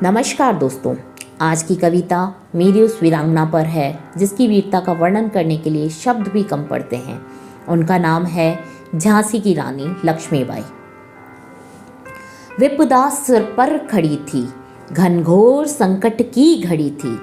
नमस्कार दोस्तों, आज की कविता मेरी उस वीरांगना पर है जिसकी वीरता का वर्णन करने के लिए शब्द भी कम पड़ते हैं। उनका नाम है झांसी की रानी लक्ष्मीबाई। विपदा सिर पर खड़ी थी, घनघोर संकट की घड़ी थी।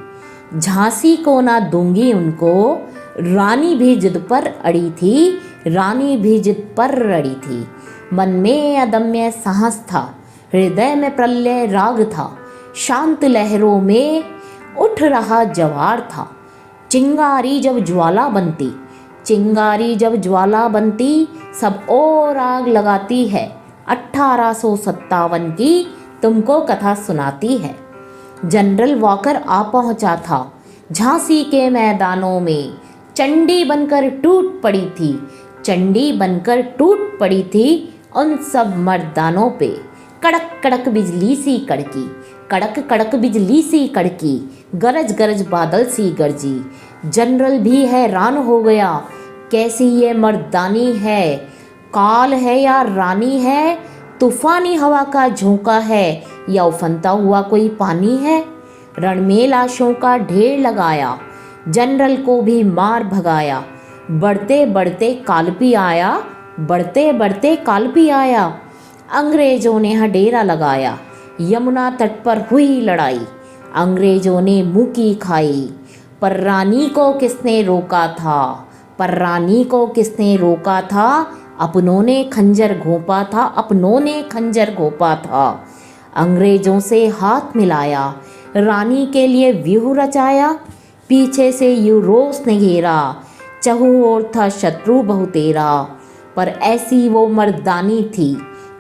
झांसी को ना दूंगी उनको, रानी भी जिद पर अड़ी थी, रानी भी जिद पर अड़ी थी। मन में अदम्य साहस था, हृदय में प्रलय राग था, शांत लहरों में उठ रहा जवार था। चिंगारी जब ज्वाला बनती, चिंगारी जब ज्वाला बनती, सब और आग लगाती है। 1857 की तुमको कथा सुनाती है। जनरल वॉकर आ पहुंचा था झांसी के मैदानों में, चंडी बनकर टूट पड़ी थी, चंडी बनकर टूट पड़ी थी उन सब मर्दानों पे। कड़क कड़क बिजली सी कड़की, कड़क कड़क बिजली सी कड़की, गरज गरज बादल सी गरजी। जनरल भी हैरान हो गया, कैसी ये मर्दानी है, काल है या रानी है, तूफानी हवा का झोंका है या उफनता हुआ कोई पानी है। रण में लाशों का ढेर लगाया, जनरल को भी मार भगाया। बढ़ते बढ़ते कालपी आया, बढ़ते बढ़ते कालपी आया। अंग्रेजों ने यहाँ डेरा लगाया, यमुना तट पर हुई लड़ाई, अंग्रेजों ने मुकी खाई। पर रानी को किसने रोका था, पर रानी को किसने रोका था, अपनों ने खंजर घोंपा था, अपनों ने खंजर घोंपा था। अंग्रेजों से हाथ मिलाया, रानी के लिए व्यूह रचाया। पीछे से यूरोस ने घेरा, चहु ओर था शत्रु बहुतेरा। पर ऐसी वो मर्दानी थी,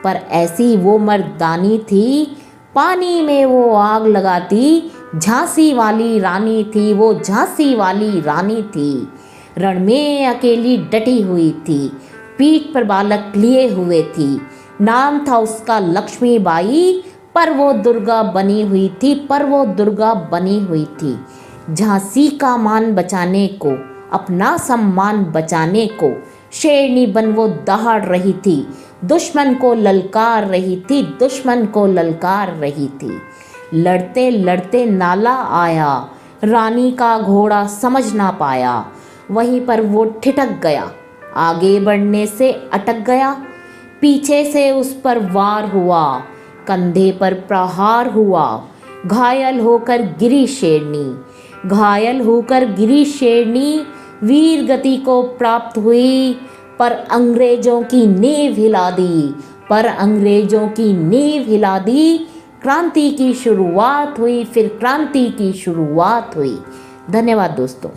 पर ऐसी वो मर्दानी थी, पानी में वो आग लगाती। झांसी वाली रानी थी वो, झांसी वाली रानी थी। रण में अकेली डटी हुई थी, पीठ पर बालक लिए हुए थी। नाम था उसका लक्ष्मीबाई, पर वो दुर्गा बनी हुई थी, पर वो दुर्गा बनी हुई थी। झांसी का मान बचाने को, अपना सम्मान बचाने को, शेरनी बन वो दहाड़ रही थी, दुश्मन को ललकार रही थी, दुश्मन को ललकार रही थी। लड़ते लड़ते नाला आया, रानी का घोड़ा समझ ना पाया, वहीं पर वो ठिठक गया, आगे बढ़ने से अटक गया। पीछे से उस पर वार हुआ, कंधे पर प्रहार हुआ, घायल होकर गिरी शेरनी, घायल होकर गिरी शेरनी। वीर गति को प्राप्त हुई, पर अंग्रेजों की नींव हिला दी, पर अंग्रेजों की नींव हिला दी। क्रांति की शुरुआत हुई, फिर क्रांति की शुरुआत हुई। धन्यवाद दोस्तों।